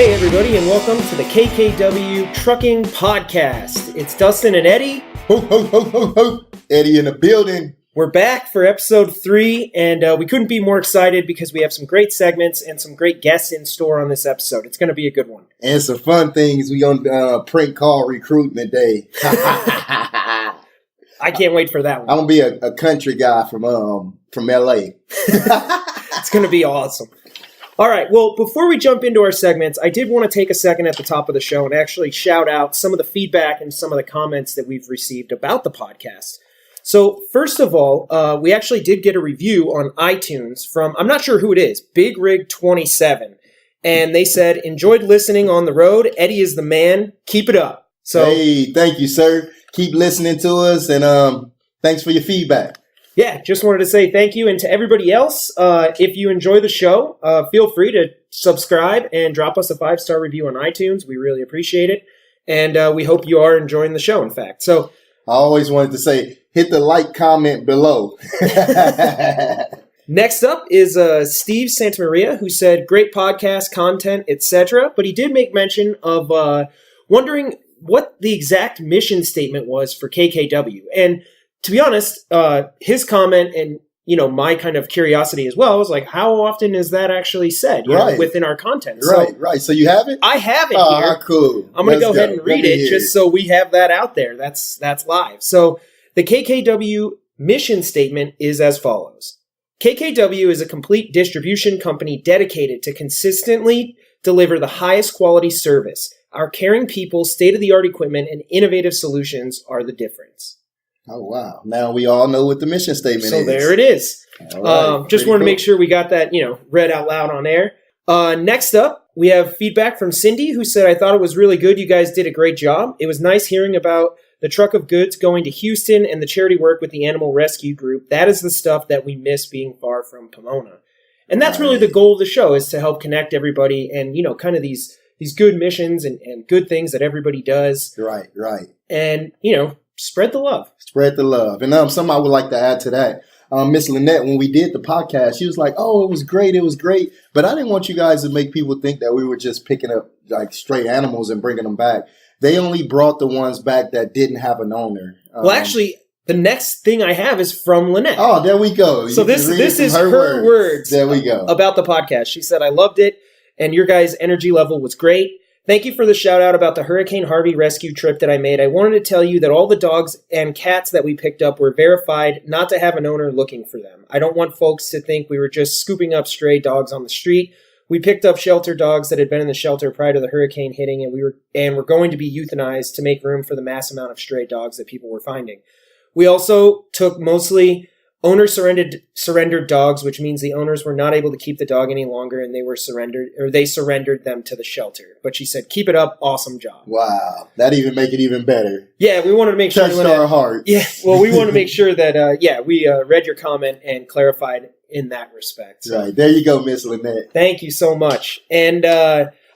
Hey everybody, and welcome to the KKW Trucking Podcast. It's Dustin and Eddie. Ho, ho, ho, ho, ho. Eddie in the building. We're back for episode 3, and we couldn't be more excited because we have some great segments and some great guests in store on this episode. It's going to be a good one. And some fun things. We on prank call recruitment day. I can't wait for that one. I'm going to be a country guy from LA. It's going to be awesome. All right, well, before we jump into our segments, I did want to take a second at the top of the show and actually shout out some of the feedback and some of the comments that we've received about the podcast. So, first of all, we actually did get a review on iTunes from, I'm not sure who it is, Big Rig 27. And they said, enjoyed listening on the road. Eddie is the man. Keep it up. So, hey, thank you, sir. Keep listening to us, and thanks for your feedback. Yeah, just wanted to say thank you. And to everybody else, if you enjoy the show, feel free to subscribe and drop us a 5-star review on iTunes. We really appreciate it. And we hope you are enjoying the show, in fact. So I always wanted to say, hit the like comment below. Next up is Steve Santamaria, who said, great podcast, content, etc. But he did make mention of wondering what the exact mission statement was for KKW. And to be honest, his comment and, my kind of curiosity as well was like, how often is that actually said within our content? Right. So you have it? I have it here. Cool. I'm going to go ahead and read it just so we have that out there. That's live. So the KKW mission statement is as follows. KKW is a complete distribution company dedicated to consistently deliver the highest quality service. Our caring people, state-of-the-art equipment, and innovative solutions are the difference. Oh, wow. Now we all know what the mission statement is. So there it is. Right. Just wanted to make sure we got that, read out loud on air. Next up, we have feedback from Cindy, who said, I thought it was really good. You guys did a great job. It was nice hearing about the truck of goods going to Houston and the charity work with the animal rescue group. That is the stuff that we miss being far from Pomona. And that's really the goal of the show, is to help connect everybody and, kind of these good missions and good things that everybody does. Right. And, spread the love. Spread the love. And something I would like to add to that. Miss Lynette, when we did the podcast, she was like, oh, it was great. But I didn't want you guys to make people think that we were just picking up like stray animals and bringing them back. They only brought the ones back that didn't have an owner. Well, actually, the next thing I have is from Lynette. Oh, there we go. So this is her words there we go. About the podcast. She said, I loved it, and your guys' energy level was great. Thank you for the shout out about the Hurricane Harvey rescue trip that I made. I wanted to tell you that all the dogs and cats that we picked up were verified not to have an owner looking for them. I don't want folks to think we were just scooping up stray dogs on the street. We picked up shelter dogs that had been in the shelter prior to the hurricane hitting, and we're going to be euthanized to make room for the mass amount of stray dogs that people were finding. We also took mostly owner surrendered dogs, which means the owners were not able to keep the dog any longer, and they surrendered them to the shelter. But she said, keep it up, awesome job. Wow, that even make it even better. Yeah, we wanted to make sure. Touched our hearts. Yeah, well, we wanted to make sure that, we read your comment and clarified in that respect. So, right, there you go, Miss Lynette. Thank you so much. And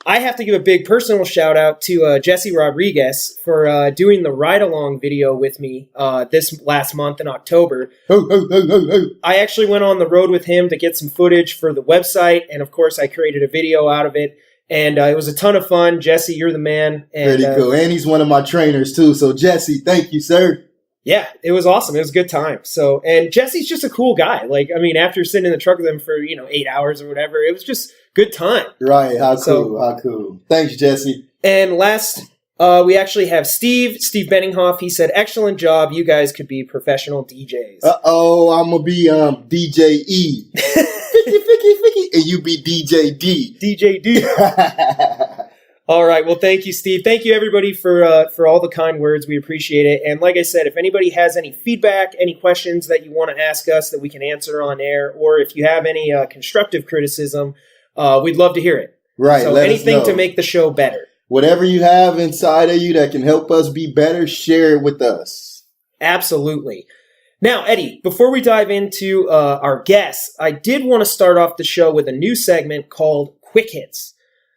I have to give a big personal shout out to Jesse Rodriguez for doing the ride-along video with me this last month in October. I actually went on the road with him to get some footage for the website, and of course I created a video out of it, and it was a ton of fun. Jesse, you're the man. And, pretty cool. And he's one of my trainers too, so Jesse, thank you, sir. Yeah, it was awesome. It was a good time. So, and Jesse's just a cool guy. After sitting in the truck with him for, 8 hours or whatever, it was just good time. Right. How cool. Thanks, Jesse. And last, we actually have Steve Benninghoff. He said, excellent job. You guys could be professional DJs. I'm going to be DJ E. Ficky, and you be DJ D. DJ D. All right. Well, thank you, Steve. Thank you, everybody, for all the kind words. We appreciate it. And like I said, if anybody has any feedback, any questions that you want to ask us that we can answer on air, or if you have any constructive criticism, we'd love to hear it. Right. So anything to make the show better. Whatever you have inside of you that can help us be better, share it with us. Absolutely. Now, Eddie, before we dive into our guests, I did want to start off the show with a new segment called Quick Hits.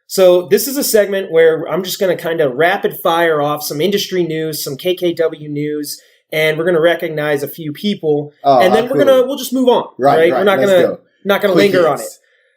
So this is a segment where I'm just going to kind of rapid fire off some industry news, some KKW news, and we're going to recognize a few people, and then we'll just move on. Right. We're not going to linger on it.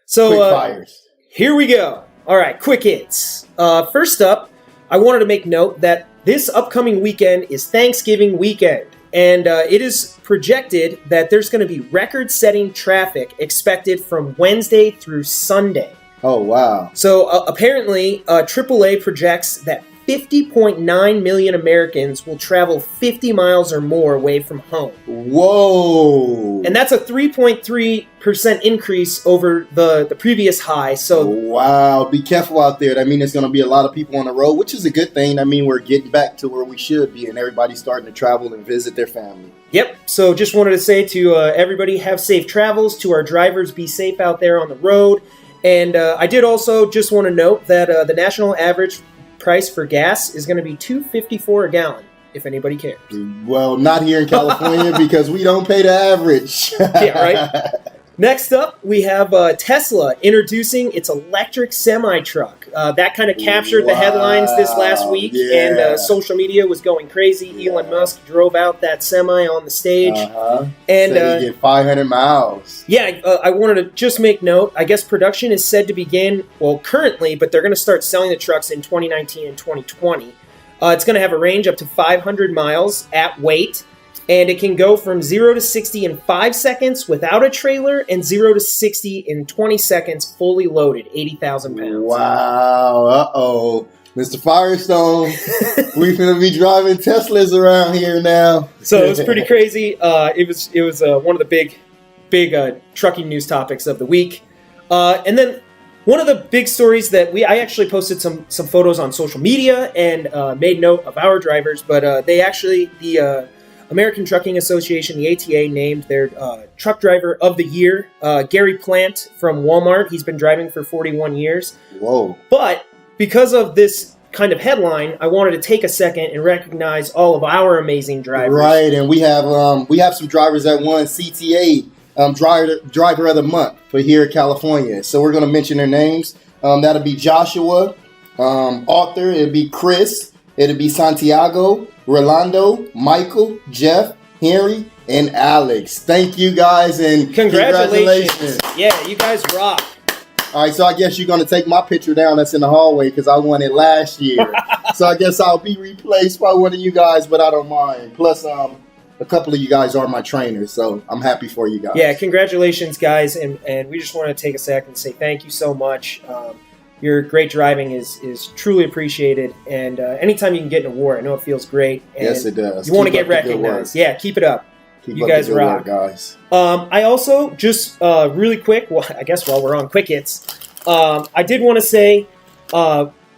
So Quick fires. Here we go. All right, quick hits. First up, I wanted to make note that this upcoming weekend is Thanksgiving weekend, and it is projected that there's going to be record-setting traffic expected from Wednesday through Sunday. Oh, wow. So apparently, AAA projects that 50.9 million Americans will travel 50 miles or more away from home. Whoa. And that's a 3.3% increase over the previous high. So wow, be careful out there. I mean, there's going to be a lot of people on the road, which is a good thing. I mean, we're getting back to where we should be, and everybody's starting to travel and visit their family. Yep. So just wanted to say to everybody, have safe travels. To our drivers, be safe out there on the road. And I did also just want to note that the national average price for gas is going to be $2.54 a gallon, if anybody cares. Well, not here in California because we don't pay the average. Yeah, right? Next up, we have Tesla introducing its electric semi-truck. That kind of captured the headlines this last week, and social media was going crazy. Yeah. Elon Musk drove out that semi on the stage. And he did 500 miles. Yeah, I wanted to just make note. I guess production is said to begin, currently, but they're going to start selling the trucks in 2019 and 2020. It's going to have a range up to 500 miles at weight. And it can go from 0 to 60 in 5 seconds without a trailer and 0 to 60 in 20 seconds fully loaded, 80,000 pounds. Wow. Uh-oh. Mr. Firestone, we're going to be driving Teslas around here now. So it was pretty crazy. It was one of the big trucking news topics of the week. And then one of the big stories that I actually posted some photos on social media and made note of our drivers, but they actually, the American Trucking Association, the ATA, named their truck driver of the year, Gary Plant from Walmart. He's been driving for 41 years. Whoa. But because of this kind of headline, I wanted to take a second and recognize all of our amazing drivers. Right, and we have some drivers that won CTA Driver of the Month for here in California. So we're going to mention their names. That'll be Joshua, Arthur, it'll be Chris, it'll be Santiago, Rolando, Michael, Jeff, Henry, and Alex. Thank you guys, and congratulations. Yeah, you guys rock. All right, so I guess you're going to take my picture down that's in the hallway because I won it last year. So I guess I'll be replaced by one of you guys, but I don't mind. Plus, a couple of you guys are my trainers, so I'm happy for you guys. Yeah, congratulations, guys, and we just want to take a second and say thank you so much. Your great driving is truly appreciated, and anytime you can get an award, I know it feels great. And yes, it does. You want to get recognized. Yeah, keep it up. You guys rock. Guys. I also, just really quick, I guess while we're on quick hits, I did want to say,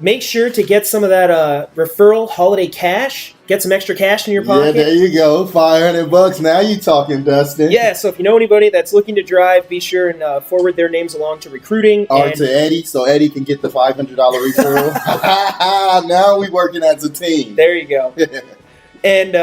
make sure to get some of that referral holiday cash. Get some extra cash in your pocket. Yeah, there you go. $500. Now you talking, Dustin. Yeah, so if you know anybody that's looking to drive, be sure and forward their names along to recruiting. Or to Eddie, so Eddie can get the $500 referral. Now we working as a team. There you go. And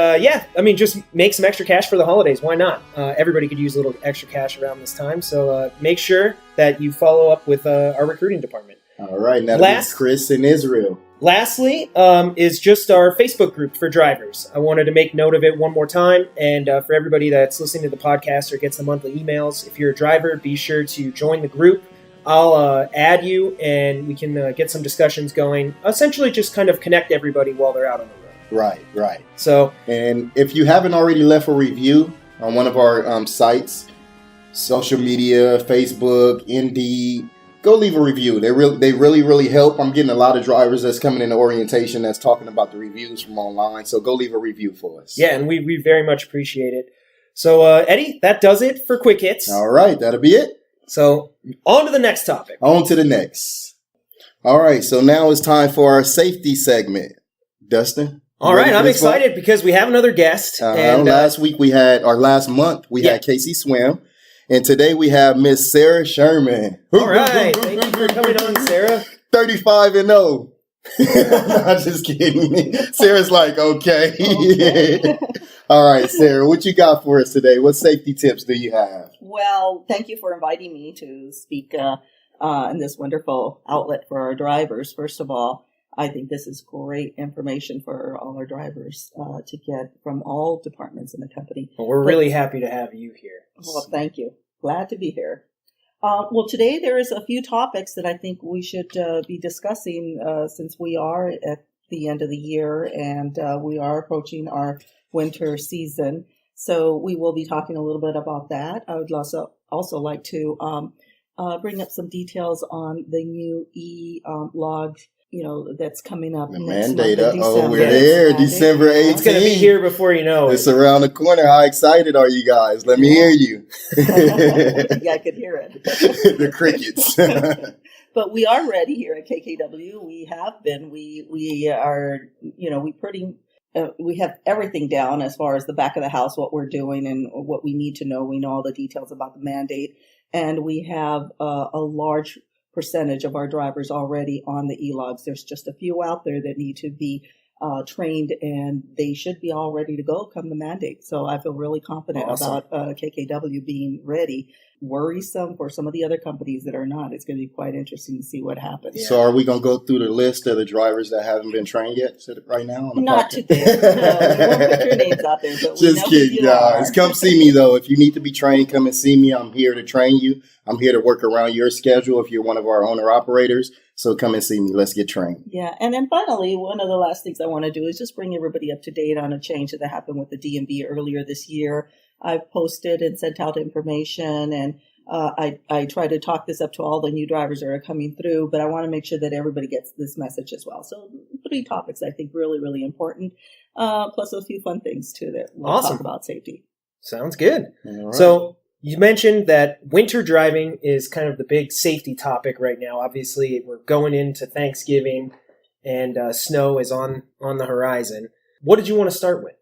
just make some extra cash for the holidays. Why not? Everybody could use a little extra cash around this time. So make sure that you follow up with our recruiting department. All right, now that's Chris in Israel. Lastly, is just our Facebook group for drivers. I wanted to make note of it one more time. And for everybody that's listening to the podcast or gets the monthly emails, if you're a driver, be sure to join the group. I'll add you, and we can get some discussions going. Essentially, just kind of connect everybody while they're out on the road. Right. So, and if you haven't already left a review on one of our sites, social media, Facebook, Indeed, go leave a review. They really help. I'm getting a lot of drivers that's coming into orientation that's talking about the reviews from online. So go leave a review for us. Yeah, and we very much appreciate it. So, Eddie, that does it for Quick Hits. All right, that'll be it. So, on to the next topic. On to the next. All right, so now it's time for our safety segment. Dustin? All right, I'm excited because we have another guest. And last month we had Casey Swim. And today we have Miss Sara Sherman. All right. Thank you for coming on, Sara. 35-0. I'm just kidding. Sarah's like, okay. All right, Sara, what you got for us today? What safety tips do you have? Well, thank you for inviting me to speak in this wonderful outlet for our drivers. First of all, I think this is great information for all our drivers to get from all departments in the company. Well, we're really happy to have you here. Well, thank you. Glad to be here. Well, today there is a few topics that I think we should be discussing since we are at the end of the year and we are approaching our winter season. So we will be talking a little bit about that. I would also like to bring up some details on the new e-log, that's coming up. The next mandate. month in December. We're there. December 18th. It's going to be here before you know it. It's around the corner. How excited are you guys? Let me hear you. Yeah, I could hear it. The crickets. But we are ready here at KKW. We have been. We are, we have everything down as far as the back of the house, what we're doing and what we need to know. We know all the details about the mandate. And we have a large percentage of our drivers already on the elogs. There's just a few out there that need to be trained, and they should be all ready to go come the mandate. So I feel really confident about KKW being ready. Worrisome for some of the other companies that are not. It's going to be quite interesting to see what happens. Yeah. So are we going to go through the list of the drivers that haven't been trained yet right now? Not today. No, we won't put your names out there. But just kidding, guys. Come see me, though. If you need to be trained, come and see me. I'm here to train you. I'm here to work around your schedule if you're one of our owner-operators. So come and see me. Let's get trained. Yeah. And then finally, one of the last things I want to do is just bring everybody up to date on a change that happened with the DMV earlier this year. I've posted and sent out information, and I try to talk this up to all the new drivers that are coming through, but I want to make sure that everybody gets this message as well. So 3 topics I think really, really important, plus a few fun things too that we'll talk about safety. Sounds good. Right. So you mentioned that winter driving is kind of the big safety topic right now. Obviously, we're going into Thanksgiving, and snow is on the horizon. What did you want to start with?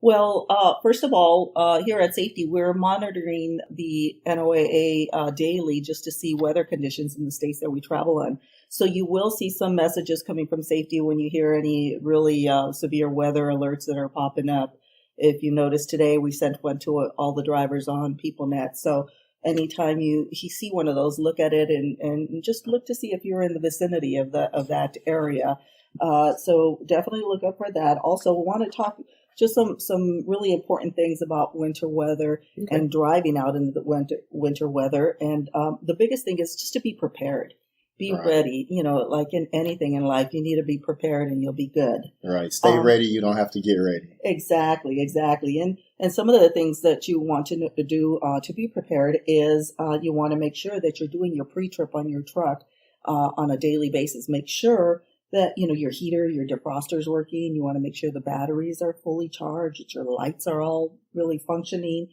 Well, first of all, here at Safety, we're monitoring the NOAA daily just to see weather conditions in the states that we travel in. So you will see some messages coming from Safety when you hear any really severe weather alerts that are popping up. If you notice today, we sent one to all the drivers on PeopleNet. So anytime you see one of those, look at it and just look to see if you're in the vicinity of that area. So definitely look up for that. Also, we want to talk just some really important things about winter weather and driving out in the winter weather. And the biggest thing is just to be prepared. Be ready. Like in anything in life, you need to be prepared and you'll be good. Right. Stay ready. You don't have to get ready. Exactly. And some of the things that you want to do to be prepared is you want to make sure that you're doing your pre-trip on your truck on a daily basis. Make sure that, your heater, your defroster's working. You want to make sure the batteries are fully charged, that your lights are all really functioning,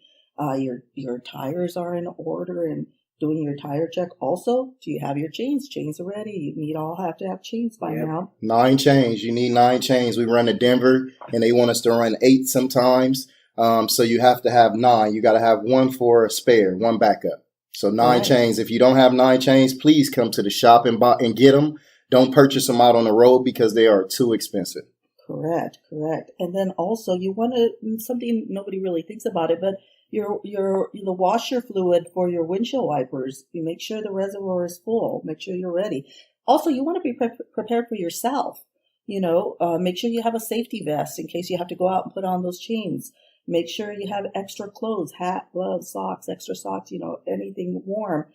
your tires are in order, and doing your tire check. Also, do you have your chains? Chains are ready. You all have to have chains by now. 9 chains. You need 9 chains. We run to Denver, and they want us to run 8 sometimes. So you have to have 9. You got to have 1 for a spare, 1 backup. So 9 chains. If you don't have 9 chains, please come to the shop and get them. Don't purchase them out on the road because they are too expensive. Correct. And then also you want to, something nobody really thinks about it, but the washer fluid for your windshield wipers, you make sure the reservoir is full. Make sure you're ready. Also, you want to be prepared for yourself. Make sure you have a safety vest in case you have to go out and put on those chains. Make sure you have extra clothes, hat, gloves, socks, extra socks, anything warm.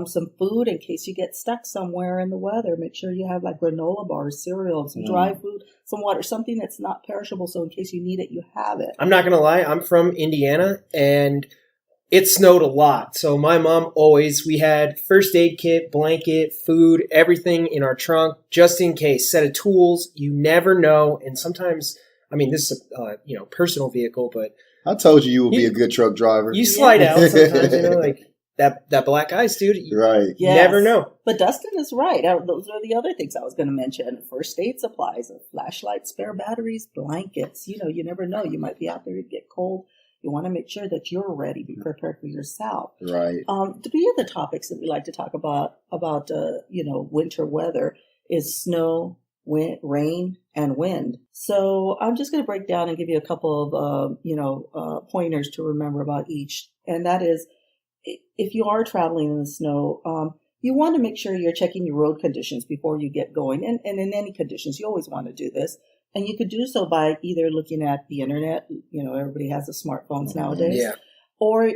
Some food in case you get stuck somewhere in the weather. Make sure you have like granola bars, cereal, some dry food, some water, something that's not perishable. So in case you need it, you have it. I'm not going to lie. I'm from Indiana, and it snowed a lot. So my mom we had first aid kit, blanket, food, everything in our trunk, just in case. Set of tools. You never know. And sometimes, this is a personal vehicle, but I told you would be a good truck driver. You slide out sometimes, like that black ice, dude. Right. You never know. But Dustin is right. Those are the other things I was going to mention. First aid supplies, a flashlight, spare batteries, blankets. You never know. You might be out there, you get cold. You want to make sure that you're ready. Be prepared for yourself. Right. The few of the topics that we like to talk about winter weather is snow, wind, rain, and wind. So I'm just going to break down and give you a couple of pointers to remember about each. And that is, if you are traveling in the snow, you want to make sure you're checking your road conditions before you get going. And in any conditions, you always want to do this. And you could do so by either looking at the internet. Everybody has the smartphones nowadays. Yeah. Or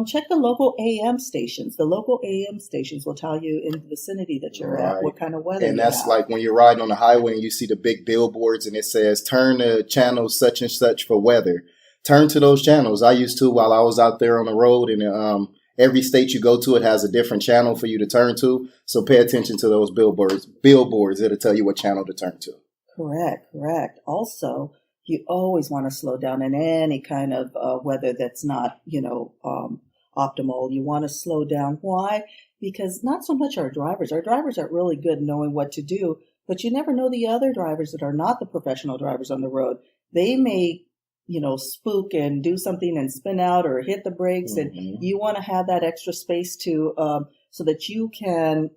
check the local AM stations. The local AM stations will tell you in the vicinity that you're at what kind of weather and you that's have. like when you're riding on the highway and you see the big billboards and it says turn to channel such and such for weather. Turn to those channels. I used to while I was out there on the road, and every state you go to, it has a different channel for you to turn to. So pay attention to those billboards. It'll tell you what channel to turn to. Correct. Also, you always want to slow down in any kind of weather that's not, optimal. You want to slow down. Why? Because not so much our drivers. Our drivers are really good knowing what to do, but you never know the other drivers that are not the professional drivers on the road. They may, spook and do something and spin out or hit the brakes, and you want to have that extra space to so that you can,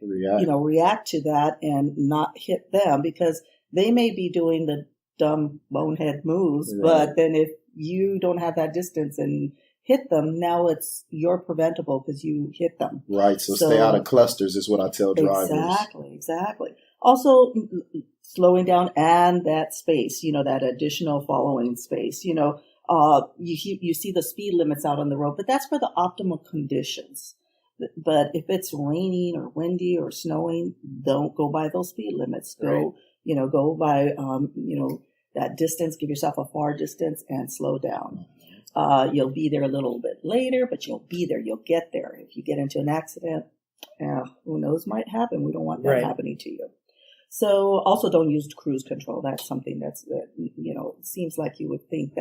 react to that and not hit them, because they may be doing the dumb bonehead moves, but then if you don't have that distance and hit them, now you're preventable because you hit them. Right. So stay out of clusters is what I tell drivers. Exactly. Also, slowing down and that space, that additional following space, you see the speed limits out on the road, but that's for the optimal conditions. But if it's raining or windy or snowing, don't go by those speed limits. Go by, that distance, give yourself a far distance and slow down. You'll be there a little bit later, but you'll be there. You'll get there. If you get into an accident, who knows might happen. We don't want that happening to you. So also don't use cruise control. That's something it seems like you would think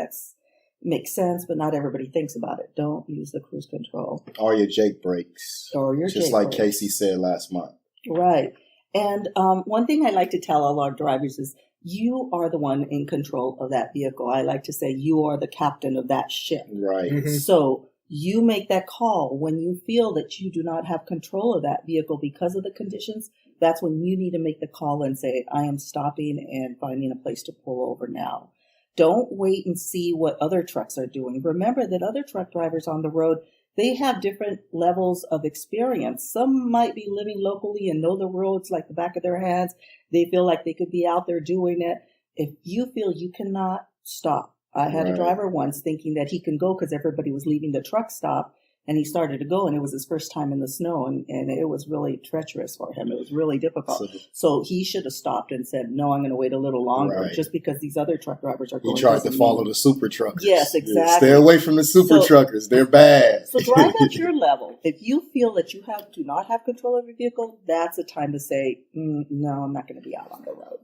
makes sense, but not everybody thinks about it. Don't use the cruise control. Or your Jake brakes. Just like Casey said last month. Right. And one thing I like to tell all our drivers is you are the one in control of that vehicle. I like to say you are the captain of that ship. Right. Mm-hmm. So you make that call when you feel that you do not have control of that vehicle because of the conditions. That's when you need to make the call and say, I am stopping and finding a place to pull over now. Don't wait and see what other trucks are doing. Remember that other truck drivers on the road, they have different levels of experience. Some might be living locally and know the roads like the back of their hands. They feel like they could be out there doing it. If you feel you cannot, stop. I had a driver once thinking that he can go because everybody was leaving the truck stop, and he started to go, and it was his first time in the snow, and it was really treacherous for him. It was really difficult. So he should have stopped and said, no, I'm going to wait a little longer just because these other truck drivers are going. He tried to follow the super truckers. Yes, exactly. Yeah, stay away from the super truckers. They're bad. So drive at your level. If you feel that you do not have control of your vehicle, that's a time to say, no, I'm not going to be out on the road.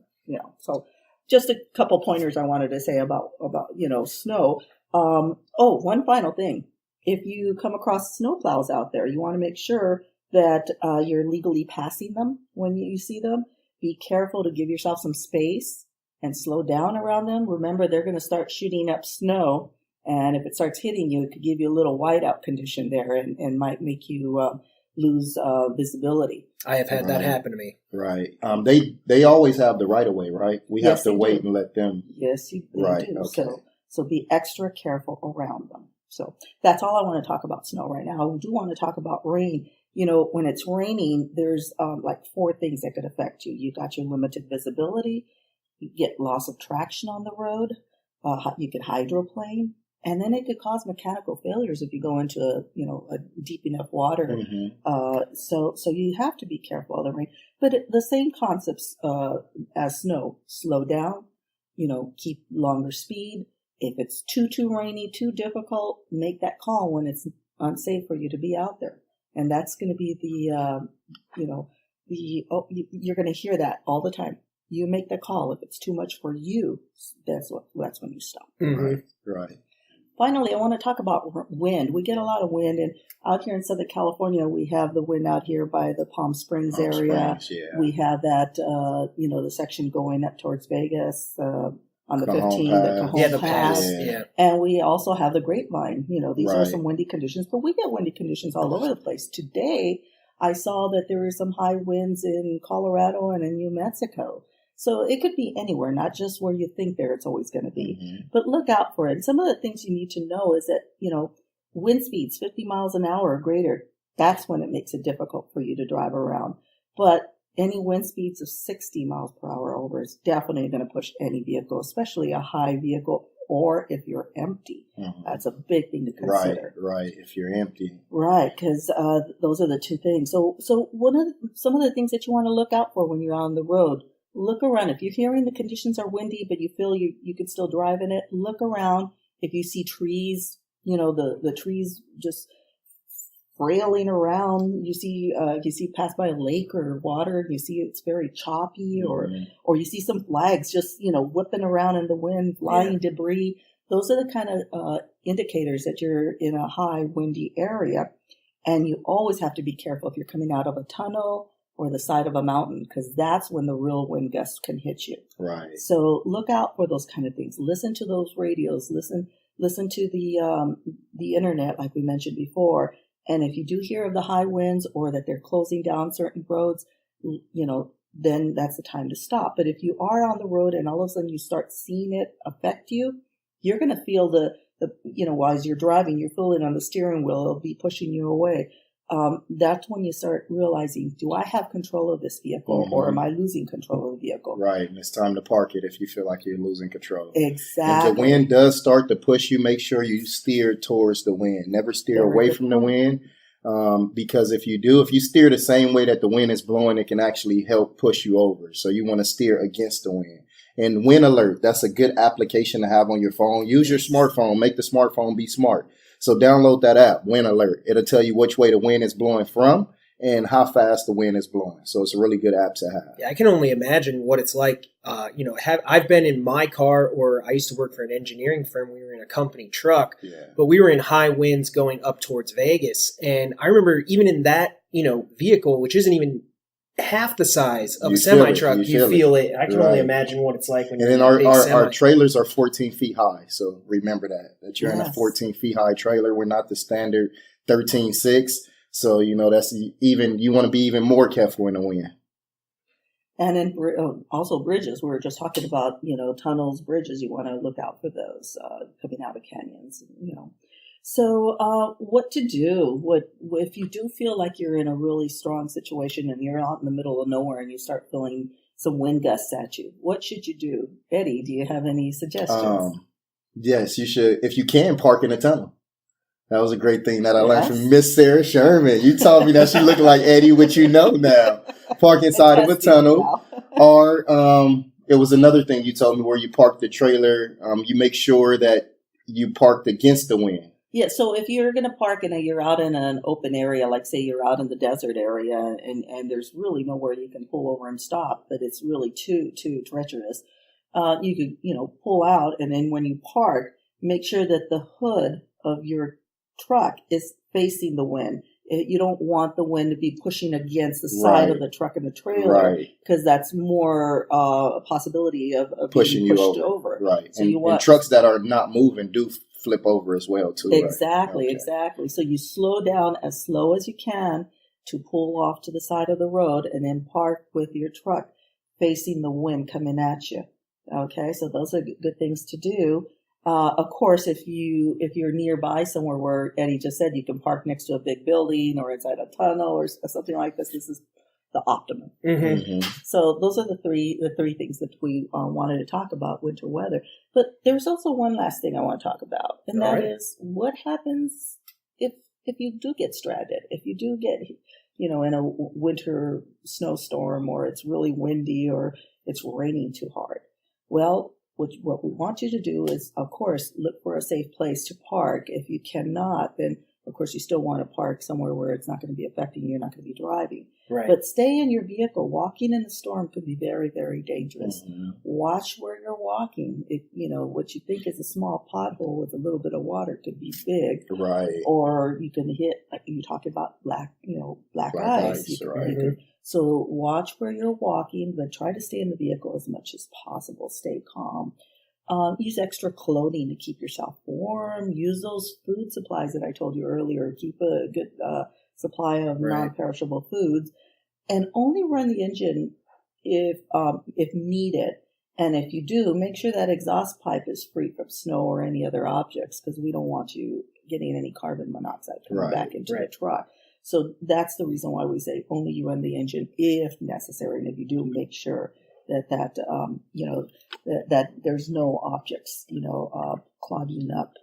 So just a couple pointers I wanted to say about snow. One final thing. If you come across snowplows out there, you want to make sure that you're legally passing them when you see them. Be careful to give yourself some space and slow down around them. Remember, they're going to start shooting up snow, and if it starts hitting you, it could give you a little whiteout condition there and might make you lose visibility. I have had that happen to me. Right. They always have the right of way, right? We have to wait and let them. Yes, you do. Okay. So be extra careful around them. So that's all I want to talk about snow right now. I do want to talk about rain. When it's raining, there's like 4 things that could affect you. You got your limited visibility. You get loss of traction on the road. You could hydroplane. And then it could cause mechanical failures if you go into a deep enough water. Mm-hmm. So you have to be careful of the rain. But the same concepts as snow. Slow down. Keep longer speed. If it's too rainy, too difficult, make that call when it's unsafe for you to be out there. And that's going to be you're going to hear that all the time. You make the call. If it's too much for you, that's when you stop. Mm-hmm. Right. Finally, I want to talk about wind. We get a lot of wind, and out here in Southern California, we have the wind out here by the Palm Springs area. We have that, the section going up towards Vegas, on the 15, the Cajon Pass. And we also have the Grapevine. These are some windy conditions, but we get windy conditions all over the place. Today, I saw that there were some high winds in Colorado and in New Mexico. So it could be anywhere, not just where you think it's always going to be. Mm-hmm. But look out for it. And some of the things you need to know is that, wind speeds 50 miles an hour or greater, that's when it makes it difficult for you to drive around. But any wind speeds of 60 miles per hour over is definitely going to push any vehicle, especially a high vehicle or if you're empty. That's a big thing to consider. Right. If you're empty. Right, because those are the two things. So some of the things that you want to look out for when you're on the road, look around. If you're hearing the conditions are windy, but you feel you can still drive in it, look around. If you see trees, the trees just frailing around, you see pass by a lake or water, you see it's very choppy, or you see some flags just whipping around in the wind, flying debris. Those are the kind of indicators that you're in a high windy area. And you always have to be careful if you're coming out of a tunnel or the side of a mountain, because that's when the real wind gusts can hit you. Right. So look out for those kind of things. Listen to those radios. Listen to the internet, like we mentioned before. And if you do hear of the high winds or that they're closing down certain roads, then that's the time to stop. But if you are on the road and all of a sudden you start seeing it affect you, you're going to feel while you're driving, you're feeling on the steering wheel, it'll be pushing you away. That's when you start realizing, do I have control of this vehicle or am I losing control of the vehicle? Right. And it's time to park it if you feel like you're losing control. Exactly. If the wind does start to push you, make sure you steer towards the wind. Never steer away from the wind. Because if you steer the same way that the wind is blowing, it can actually help push you over. So you want to steer against the wind. And wind alert, that's a good application to have on your phone. Use your smartphone. Make the smartphone be smart. So download that app, Wind Alert. It'll tell you which way the wind is blowing from and how fast the wind is blowing. So it's a really good app to have. Yeah, I can only imagine what it's like. I've been in my car, or I used to work for an engineering firm. We were in a company truck, but we were in high winds going up towards Vegas. And I remember even in that, vehicle, which isn't even half the size of a semi-truck, you feel it. I can only imagine what it's like when you're in a big semi. Our trailers are 14 feet high, so remember that you're in a 14 feet high trailer. We're not the standard 13.6, so that's even, you want to be even more careful in the wind. And then also bridges. We were just talking about tunnels, bridges. You want to look out for those coming out of canyons. So what to do? What if you do feel like you're in a really strong situation and you're out in the middle of nowhere and you start feeling some wind gusts at you? What should you do? Eddie, do you have any suggestions? Yes, you should. If you can, park in a tunnel. That was a great thing that I learned from Miss Sara Sherman. You told me that she looked like Eddie, which now. Park inside of a tunnel. Or it was another thing you told me where you park the trailer. You make sure that you parked against the wind. Yeah, so if you're going to park and you're out in an open area, like say you're out in the desert area and there's really nowhere you can pull over and stop, but it's really too treacherous, you could, pull out, and then when you park, make sure that the hood of your truck is facing the wind. You don't want the wind to be pushing against the side of the truck and the trailer, because that's more a possibility of pushing being pushed you over. Right. So and trucks that are not moving do flip over as well too. Exactly, exactly. So you slow down as slow as you can to pull off to the side of the road and then park with your truck facing the wind coming at you. Okay, so those are good things to do. Of course, if you're nearby somewhere where Eddie just said you can park next to a big building or inside a tunnel or something like this, this is the optimum. So those are the three things that we wanted to talk about, winter weather. But there's also one last thing I want to talk about, and that is what happens if you do get stranded, if you do get in a winter snowstorm, or it's really windy, or it's raining too hard. Well, what we want you to do is, of course, look for a safe place to park. If you cannot, then of course you still want to park somewhere where it's not going to be affecting you. You're not going to be driving. Right. But stay in your vehicle. Walking in the storm could be very, very dangerous. Watch where you're walking. If what you think is a small pothole with a little bit of water could be big. Right. Or you can hit, like you talked about, black ice. So watch where you're walking, but try to stay in the vehicle as much as possible. Stay calm. Use extra clothing to keep yourself warm. Use those food supplies that I told you earlier. Keep a good supply of non-perishable foods, and only run the engine if needed. And if you do, make sure that exhaust pipe is free from snow or any other objects, because we don't want you getting any carbon monoxide coming back into the truck. So that's the reason why we say only you run the engine if necessary. And if you do, make sure that there's no objects, clogging up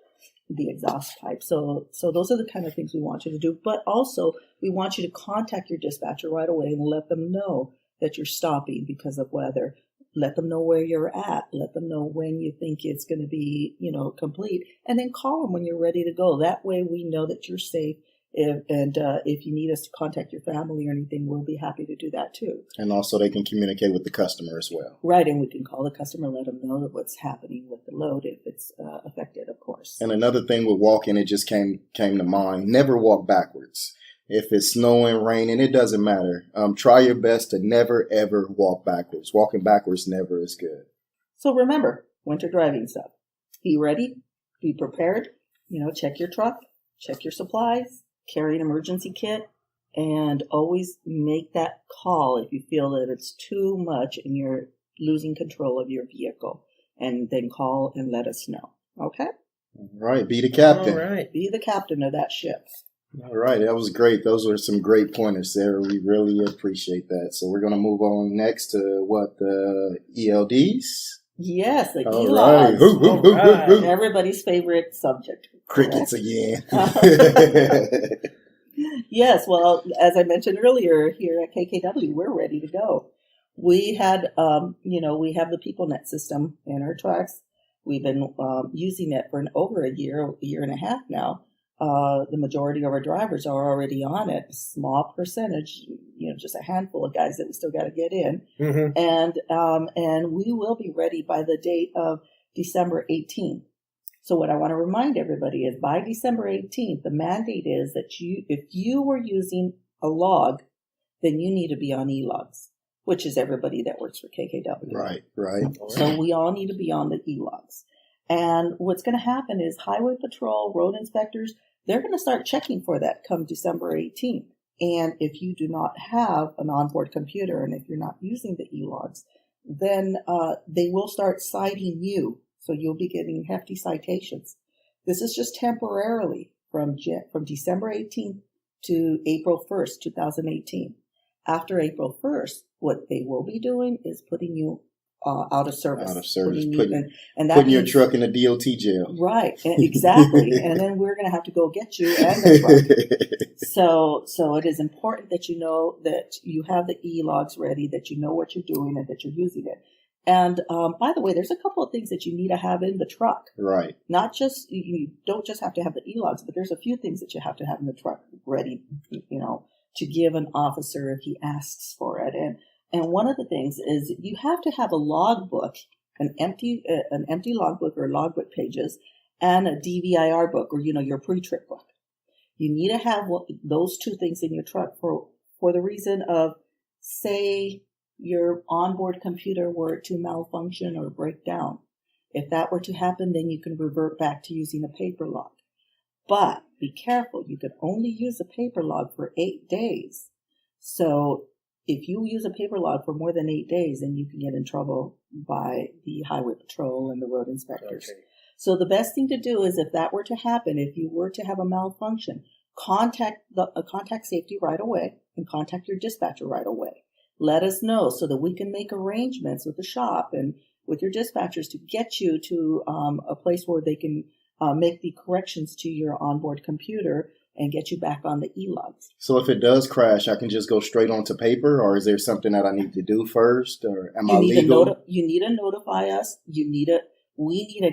the exhaust pipe. So those are the kind of things we want you to do. But also, we want you to contact your dispatcher right away and let them know that you're stopping because of weather. Let them know where you're at. Let them know when you think it's going to be, complete. And then call them when you're ready to go. That way we know that you're safe. If you need us to contact your family or anything, we'll be happy to do that too. And also they can communicate with the customer as well. Right, and we can call the customer, let them know that what's happening with the load if it's affected, of course. And another thing with walking, it just came to mind. Never walk backwards. If it's snowing, raining, it doesn't matter. Try your best to never, ever walk backwards. Walking backwards never is good. So remember, winter driving stuff. Be ready. Be prepared. Check your truck. Check your supplies. Carry an emergency kit. And always make that call if you feel that it's too much and you're losing control of your vehicle. And then call and let us know. Okay? All right. Be the captain. All right. Be the captain of that ship. All right, that was great. Those were some great pointers, Sarah. We really appreciate that. So we're going to move on next to the ELDs? Yes, the All elogs. right. Everybody's favorite subject. Crickets again. Yes, well, as I mentioned earlier, here at KKW, we're ready to go. We had, we have the PeopleNet system in our trucks. We've been using it for over a year and a half now. The majority of our drivers are already on it. A small percentage, just a handful of guys that we still got to get in. Mm-hmm. And we will be ready by the date of December 18th. So what I want to remind everybody is by December 18th, the mandate is that if you were using a log, then you need to be on elogs, which is everybody that works for KKW. Right. So we all need to be on the elogs. And what's going to happen is Highway Patrol, road inspectors, they're going to start checking for that come December 18th. And if you do not have an onboard computer and if you're not using the elogs, then they will start citing you. So you'll be getting hefty citations. This is just temporarily from December 18th to April 1st, 2018. After April 1st, what they will be doing is putting you out of service. Putting means, your truck in a DOT jail. Right, exactly. And then we're going to have to go get you and the truck. So it is important that you know that you have the e-logs ready, that you know what you're doing and that you're using it. And by the way, there's a couple of things that you need to have in the truck. Right. Not just, you don't just have to have the e-logs, but there's a few things that you have to have in the truck ready, to give an officer if he asks for it. And one of the things is you have to have a logbook, an empty logbook or logbook pages, and a DVIR book or, your pre-trip book. You need to have those two things in your truck for the reason of, say, your onboard computer were to malfunction or break down. If that were to happen, then you can revert back to using a paper log. But be careful, you can only use a paper log for 8 days. So if you use a paper log for more than 8 days, then you can get in trouble by the Highway Patrol and the road inspectors. Okay. So the best thing to do is if that were to happen, if you were to have a malfunction, contact safety right away and contact your dispatcher right away. Let us know so that we can make arrangements with the shop and with your dispatchers to get you to a place where they can make the corrections to your onboard computer and get you back on the e-logs. So if it does crash, I can just go straight onto paper, or is there something that I need to do first, or am I legal? You need to notify us. We need to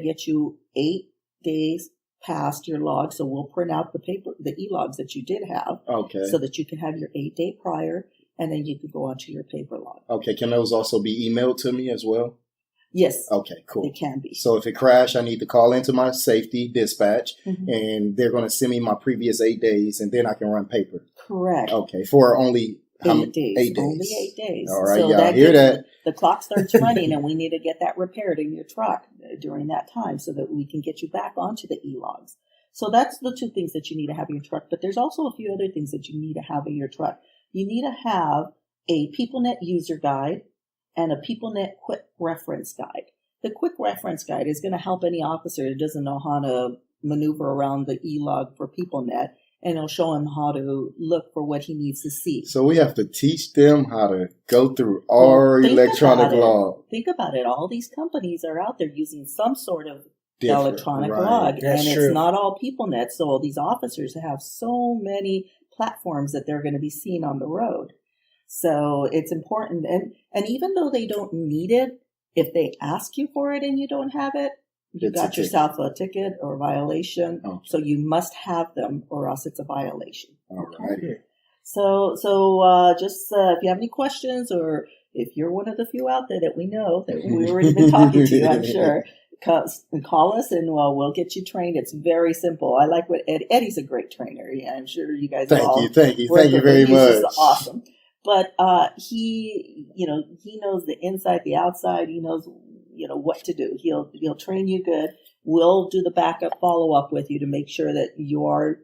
get you 8 days past your log, so we'll print out the e-logs that you did have. Okay. So that you can have your 8 day prior. And then you could go onto your paper log. Okay. Can those also be emailed to me as well? Yes. Okay, cool. They can be. So if it crashed, I need to call into my safety dispatch, and they're going to send me my previous 8 days, and then I can run paper. Correct. Okay. For only 8 days. 8 days. Only 8 days. All right. So y'all hear that? The clock starts running, and we need to get that repaired in your truck during that time so that we can get you back onto the e-logs. So that's the two things that you need to have in your truck. But there's also a few other things that you need to have in your truck. You need to have a PeopleNet user guide and a PeopleNet quick reference guide. The quick reference guide is going to help any officer who doesn't know how to maneuver around the e-log for PeopleNet. and it'll show him how to look for what he needs to see. So we have to teach them how to go through our electronic log. Think about it. All these companies are out there using some sort of electronic right. log, That's and true. it's not all PeopleNet. So these officers have so many platforms that they're going to be seen on the road. So it's important. And even though they don't need it, if they ask you for it and you don't have it, you got yourself a ticket or a violation. Okay. So you must have them or else it's a violation. All right. So just if you have any questions, or if you're one of the few out there that we know that we've already been talking to, I'm sure, call us and we'll get you trained. It's very simple. I like what Eddie's a great trainer. Yeah, I'm sure you guys Thank you very much. This is awesome. But he knows the inside, the outside. He knows what to do. He'll train you good. We'll do the backup follow up with you to make sure that you are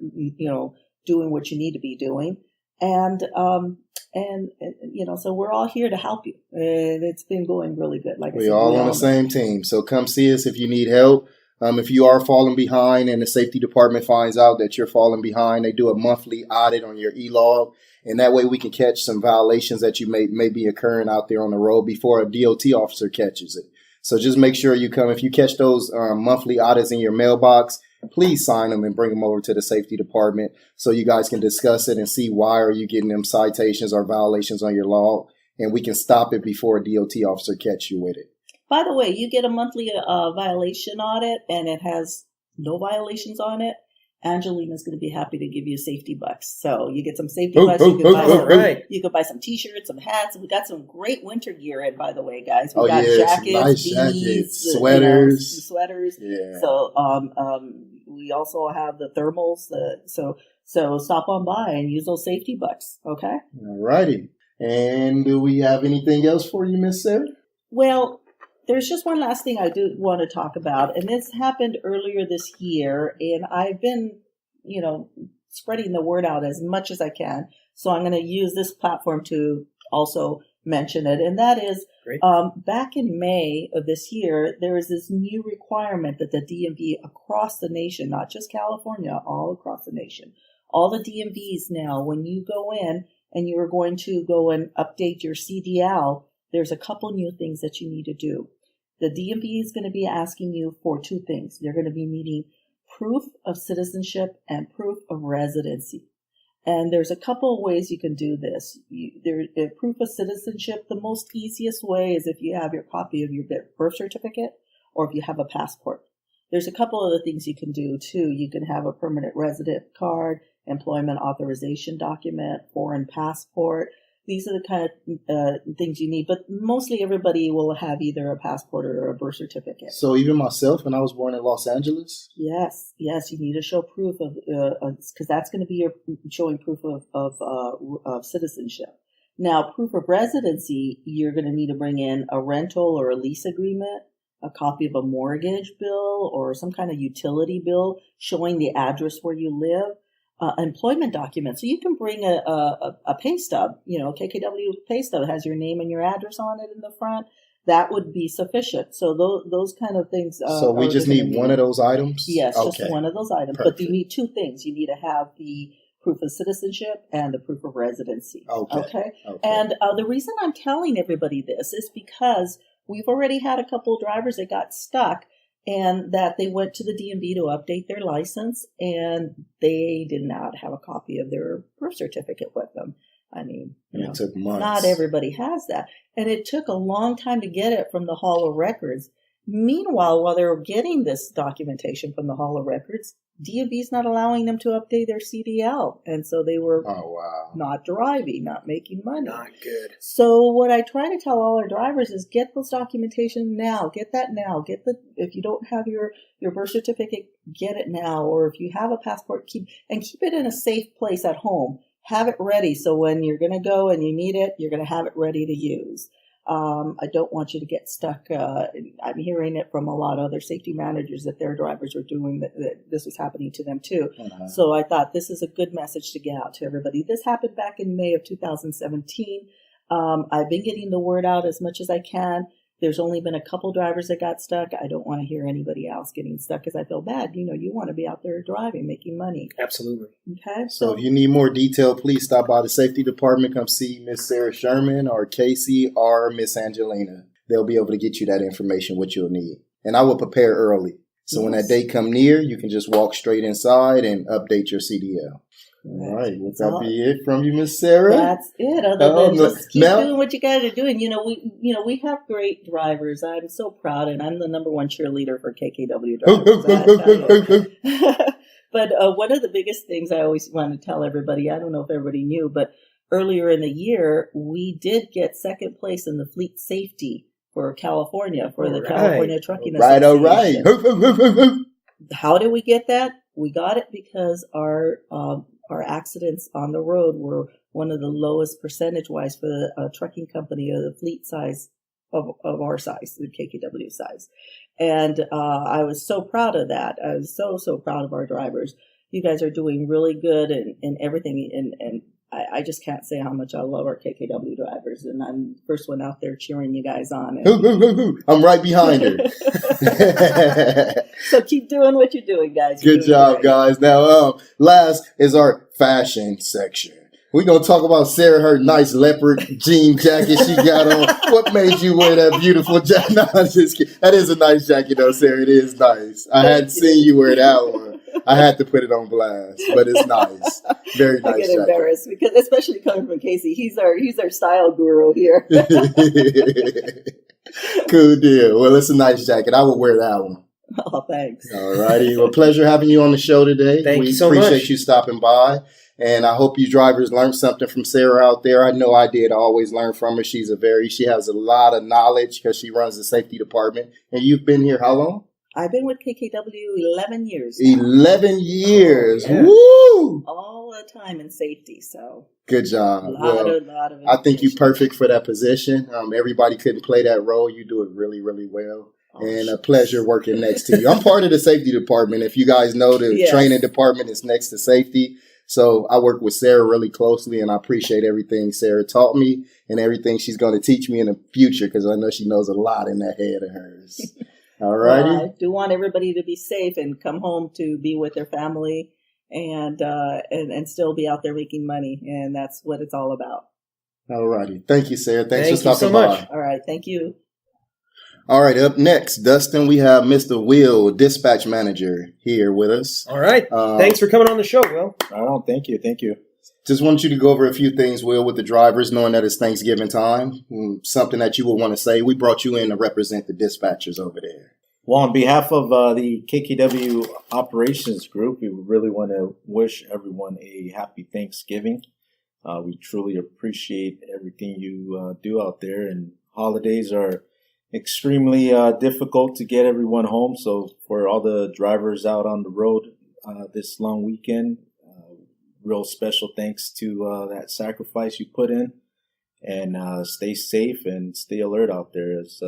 doing what you need to be doing. And so we're all here to help you. And it's been going really good. Like we're all on the same team. So come see us if you need help. If you are falling behind and the safety department finds out that you're falling behind, they do a monthly audit on your e-log. And that way we can catch some violations that you may be occurring out there on the road before a DOT officer catches it. So just make sure you come. If you catch those monthly audits in your mailbox, please sign them and bring them over to the safety department so you guys can discuss it and see why are you getting them citations or violations on your log, and we can stop it before a DOT officer catch you with it. By the way, you get a monthly violation audit and it has no violations on it. Angelina's going to be happy to give you safety bucks. So you get some safety bucks. You can buy some T-shirts, some hats. We got some great winter gear in, by the way, guys. We got jackets, nice beanies, sweaters. Sweaters. Yeah. So we also have the thermals. So stop on by and use those safety bucks. Okay. All righty. And do we have anything else for you, Miss Sara? Well, there's just one last thing I do want to talk about, and this happened earlier this year, and I've been, spreading the word out as much as I can. So I'm going to use this platform to also mention it, and that is, back in May of this year, there was this new requirement that the DMV across the nation, not just California, all across the nation, all the DMVs now, when you go in and you are going to go and update your CDL, there's a couple new things that you need to do. The DMV is going to be asking you for two things. They're going to be needing proof of citizenship and proof of residency. And there's a couple of ways you can do this. Proof of citizenship, the most easiest way is if you have your copy of your birth certificate or if you have a passport. There's a couple other things you can do too. You can have a permanent resident card, employment authorization document, foreign passport. These are the kind of things you need, but mostly everybody will have either a passport or a birth certificate. So even myself, when I was born in Los Angeles? Yes, you need to show proof of, because that's going to be your showing proof of citizenship. Now, proof of residency, you're going to need to bring in a rental or a lease agreement, a copy of a mortgage bill or some kind of utility bill showing the address where you live. Employment documents. So you can bring a pay stub, KKW pay stub has your name and your address on it in the front. That would be sufficient. So those kind of things. So we just need one of those items? Yes, okay. Just one of those items. Perfect. But you need two things. You need to have the proof of citizenship and the proof of residency. Okay. And the reason I'm telling everybody this is because we've already had a couple of drivers that got stuck and that they went to the DMV to update their license, and they did not have a copy of their birth certificate with them. I mean, it took months. Not everybody has that. And it took a long time to get it from the Hall of Records. Meanwhile, while they were getting this documentation from the Hall of Records, DMV's not allowing them to update their CDL. And so they were not driving, not making money. Not good. So what I try to tell all our drivers is get those documentation now. Get that now. If you don't have your birth certificate, get it now. Or if you have a passport, keep it in a safe place at home. Have it ready so when you're going to go and you need it, you're going to have it ready to use. I don't want you to get stuck. I'm hearing it from a lot of other safety managers that their drivers are doing that this was happening to them too. Uh-huh. So I thought this is a good message to get out to everybody. This happened back in May of 2017. I've been getting the word out as much as I can. there's only been a couple drivers that got stuck. I don't want to hear anybody else getting stuck because I feel bad. You want to be out there driving, making money. Absolutely. Okay. So if you need more detail, please stop by the safety department. Come see Miss Sara Sherman or Casey or Miss Angelina. They'll be able to get you that information, what you'll need. And I will prepare early. So when that date come near, you can just walk straight inside and update your CDL. All right. Would that be it from you, Miss Sara? That's it. Other than just keep doing what you got to do. And, we have great drivers. I'm so proud, and I'm the number one cheerleader for KKW drivers. But one of the biggest things I always want to tell everybody, I don't know if everybody knew, but earlier in the year, we did get second place in the fleet safety for California, for the California Trucking Association. All right. How did we get that? We got it because our accidents on the road were one of the lowest percentage-wise for the trucking company of the fleet size of our size, the KKW size. And I was so proud of that. I was so proud of our drivers. You guys are doing really good and everything. And I just can't say how much I love our KKW drivers. And I'm the first one out there cheering you guys on. I'm right behind her. So keep doing what you're doing, guys. Good job, guys. Now, last is our fashion section. We're going to talk about Sara, her nice leopard jean jacket she got on. What made you wear that beautiful jacket? No, I'm just kidding. That is a nice jacket, though, Sara. It is nice. I hadn't seen you wear that one. I had to put it on blast, but it's nice. Very nice. I get embarrassed because, especially coming from Casey, he's our style guru here. Cool deal. Well, it's a nice jacket. I will wear that one. Oh, thanks. All righty. Well, pleasure having you on the show today. Thank you so much. We appreciate you stopping by. And I hope you drivers learned something from Sara out there. I know I did. I always learn from her. She has a lot of knowledge because she runs the safety department. And you've been here how long? I've been with KKW 11 years now. 11 years. Yeah. Woo! All the time in safety, so. Good job. A lot of I think you're perfect for that position. Everybody couldn't play that role. You do it really, really well. And a pleasure working next to you. I'm part of the safety department. If you guys know, the training department is next to safety. So I work with Sara really closely, and I appreciate everything Sara taught me and everything she's going to teach me in the future because I know she knows a lot in that head of hers. All righty. Well, I do want everybody to be safe and come home to be with their family and still be out there making money, and that's what it's all about. All righty. Thank you, Sara. Thanks for stopping so much. by. All right. Thank you. All right, up next, Dustin, we have Mr. Will, dispatch manager, here with us. All right. Thanks for coming on the show, Will. Oh, thank you. Just want you to go over a few things, Will, with the drivers, knowing that it's Thanksgiving time. Something that you would want to say. We brought you in to represent the dispatchers over there. Well, on behalf of the KKW operations group, we really want to wish everyone a happy Thanksgiving. We truly appreciate everything you do out there, and holidays are extremely difficult to get everyone home. So for all the drivers out on the road this long weekend, real special thanks to that sacrifice you put in, and stay safe and stay alert out there. It's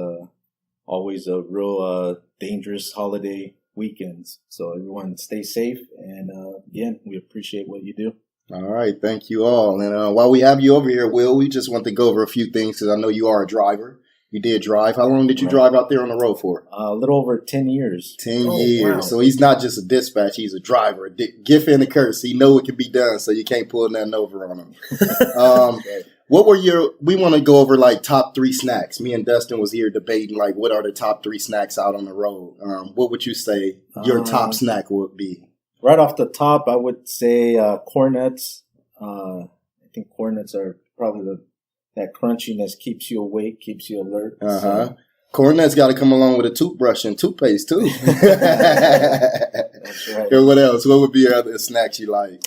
always a real dangerous holiday weekends. So everyone stay safe, and again, we appreciate what you do. All right, thank you all. And while we have you over here, Will, we just want to go over a few things because I know you are a driver. You did drive. How long did you drive out there on the road for? A little over 10 years. 10 years. Wow. So he's not just a dispatch. He's a driver. Gift and a curse. He know it can be done, so you can't pull nothing over on him. We want to go over like top 3 snacks. Me and Dustin was here debating like what are the top 3 snacks out on the road. What would you say your top snack would be? Right off the top, I would say corn nuts. I think corn nuts are probably that crunchiness keeps you awake, keeps you alert. So. Corn nuts got to come along with a toothbrush and toothpaste too. That's right. And what else? What would be your other snacks you like?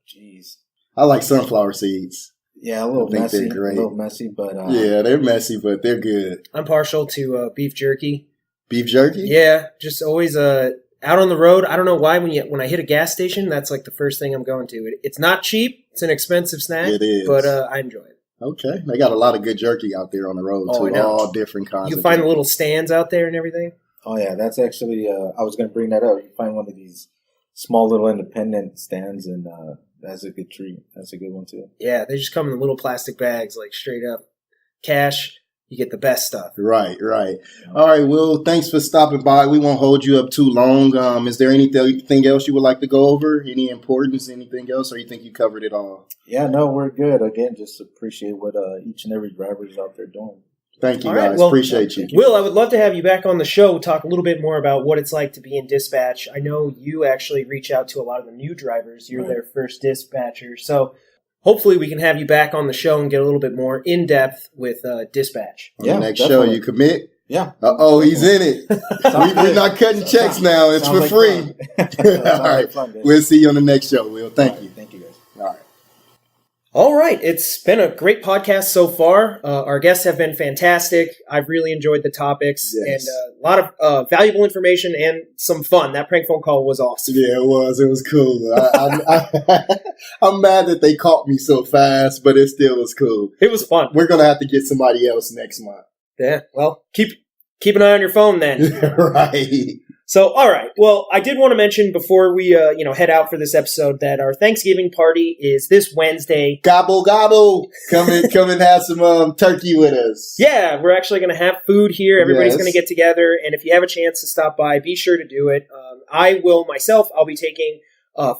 Geez. I like sunflower seeds. Yeah, a little messy. They're great. A little messy, but yeah, they're messy, but they're good. I'm partial to beef jerky. Beef jerky? Yeah, just always out on the road. I don't know why when I hit a gas station, that's like the first thing I'm going to. It's not cheap. It's an expensive snack. It is. But I enjoy it. Okay. They got a lot of good jerky out there on the road, too. All different kinds. You find the little stands out there and everything? Oh, yeah. That's actually, I was going to bring that up. You find one of these small little independent stands, and that's a good treat. That's a good one, too. Yeah, they just come in little plastic bags, like straight up cash. you get the best stuff. Right. All right, Will, thanks for stopping by. We won't hold you up too long. Is there anything else you would like to go over? Any importance, anything else, or you think you covered it all? Yeah, no, we're good. Again, just appreciate what each and every driver is out there doing. Thank you, all right, guys. well, Appreciate you. Will, I would love to have you back on the show, talk a little bit more about what it's like to be in dispatch. I know you actually reach out to a lot of the new drivers. You're their first dispatcher. So hopefully we can have you back on the show and get a little bit more in-depth with dispatch. On the next show, you commit? Yeah. He's in it. We're not cutting checks now. It's for free. All right. We'll see you on the next show, Will. Thank you. Thank you, guys. All right. All right. It's been a great podcast so far. Our guests have been fantastic. I've really enjoyed the topics and a lot of valuable information and some fun. That prank phone call was awesome. Yeah, it was. It was cool. I'm mad that they caught me so fast, but it still was cool. It was fun. We're going to have to get somebody else next month. Yeah. Well, keep an eye on your phone then. Right. So, all right. Well, I did want to mention before we, head out for this episode that our Thanksgiving party is this Wednesday. Gobble, gobble. Come and have some turkey with us. Yeah, we're actually going to have food here. Everybody's going to get together. And if you have a chance to stop by, be sure to do it. I'll be taking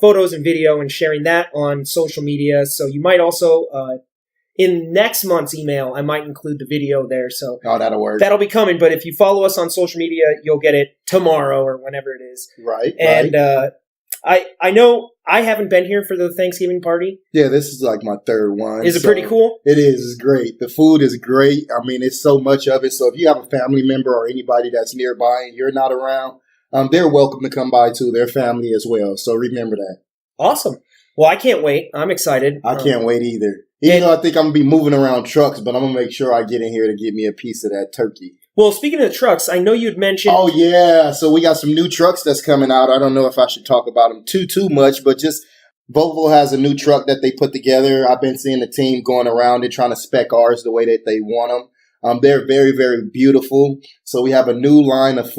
photos and video and sharing that on social media. So you might also, in next month's email, I might include the video there. So that'll work. That'll be coming. But if you follow us on social media, you'll get it tomorrow or whenever it is. Right. And I know I haven't been here for the Thanksgiving party. Yeah, this is like my third one. Is it pretty cool? It is. It's great. The food is great. I mean, it's so much of it. So if you have a family member or anybody that's nearby and you're not around, they're welcome to come by too. Their family as well. So remember that. Awesome. Well, I can't wait. I'm excited. I can't wait either. Even though I think I'm going to be moving around trucks, but I'm going to make sure I get in here to get me a piece of that turkey. Well, speaking of trucks, I know you'd mentioned... Oh, yeah. So we got some new trucks that's coming out. I don't know if I should talk about them too much, but just Volvo has a new truck that they put together. I've been seeing the team going around it, trying to spec ours the way that they want them. They're very, very beautiful. So we have a new line of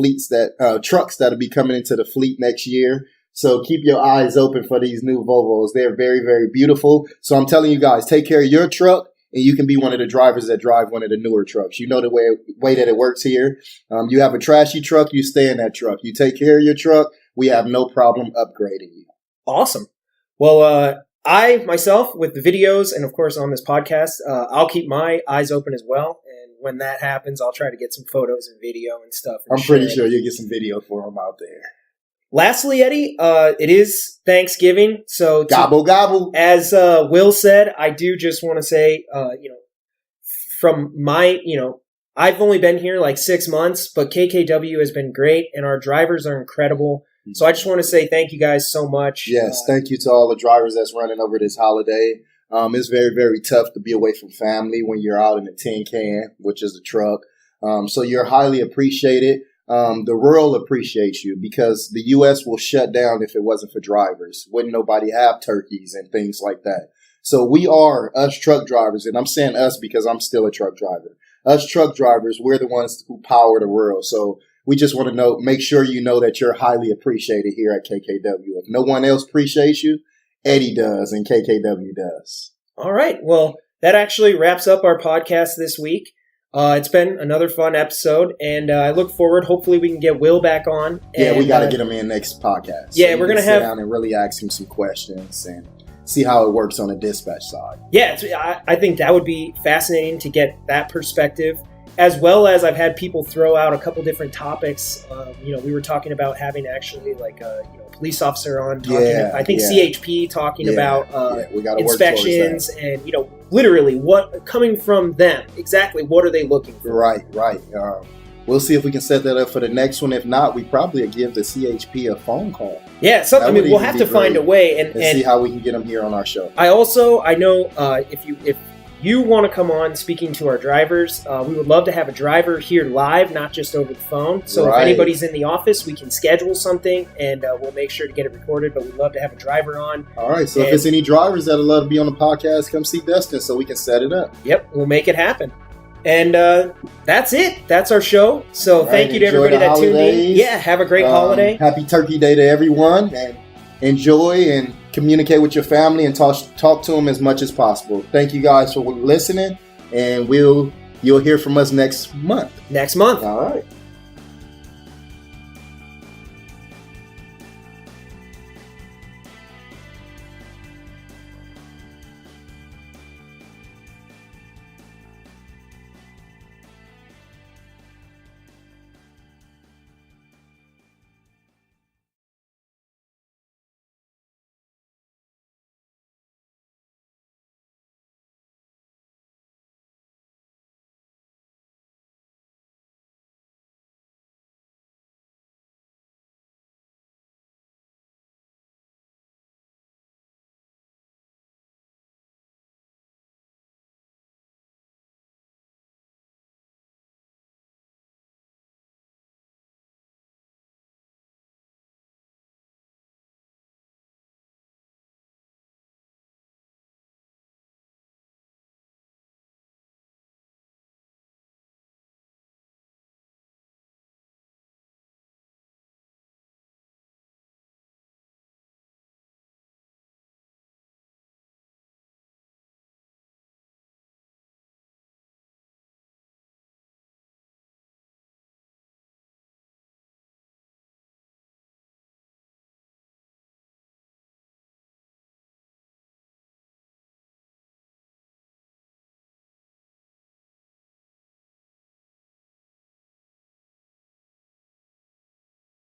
trucks that'll be coming into the fleet next year. So keep your eyes open for these new Volvos. They're very, very beautiful. So I'm telling you guys, take care of your truck, and you can be one of the drivers that drive one of the newer trucks. You know the way that it works here. You have a trashy truck, you stay in that truck. You take care of your truck, we have no problem upgrading you. Awesome. Well, I, myself, with the videos and, of course, on this podcast, I'll keep my eyes open as well. And when that happens, I'll try to get some photos and video and stuff. I'm pretty sure you'll get some video for them out there. Lastly, Eddie, it is Thanksgiving, so gobble gobble. As Will said, I do just want to say, from my, I've only been here like 6 months, but KKW has been great, and our drivers are incredible. So I just want to say thank you guys so much. Yes, thank you to all the drivers that's running over this holiday. It's very, very tough to be away from family when you're out in a tin can, which is a truck. So you're highly appreciated. The world appreciates you because the U.S. will shut down if it wasn't for drivers. Wouldn't nobody have turkeys and things like that. So we are, us truck drivers, and I'm saying us because I'm still a truck driver. Us truck drivers, we're the ones who power the world. So we just want to make sure you know that you're highly appreciated here at KKW. If no one else appreciates you, Eddie does and KKW does. All right. Well, that actually wraps up our podcast this week. It's been another fun episode, and I look forward. Hopefully, we can get Will back on. Yeah, we got to get him in next podcast. Yeah, so we're gonna sit down and really ask him some questions and see how it works on the dispatch side. Yeah, I think that would be fascinating to get that perspective, as well as I've had people throw out a couple different topics. We were talking about having actually like a police officer on talking. I think CHP talking about we gotta inspections and literally what coming from them exactly. What are they looking for? Right. We'll see if we can set that up for the next one. If not, we probably give the CHP a phone call. Yeah, we'll have to find a way and see how we can get them here on our show. I know if you want to come on speaking to our drivers, we would love to have a driver here live, not just over the phone. So if anybody's in the office, we can schedule something and we'll make sure to get it recorded. But we'd love to have a driver on. All right. So if it's any drivers that would love to be on the podcast, come see Dustin so we can set it up. Yep. We'll make it happen. And that's it. That's our show. So thank you to everybody that tuned in. Yeah. Have a great holiday. Happy Turkey Day to everyone. And enjoy and communicate with your family and talk to them as much as possible. Thank you guys for listening, and we'll you'll hear from us next month. Next month. All right.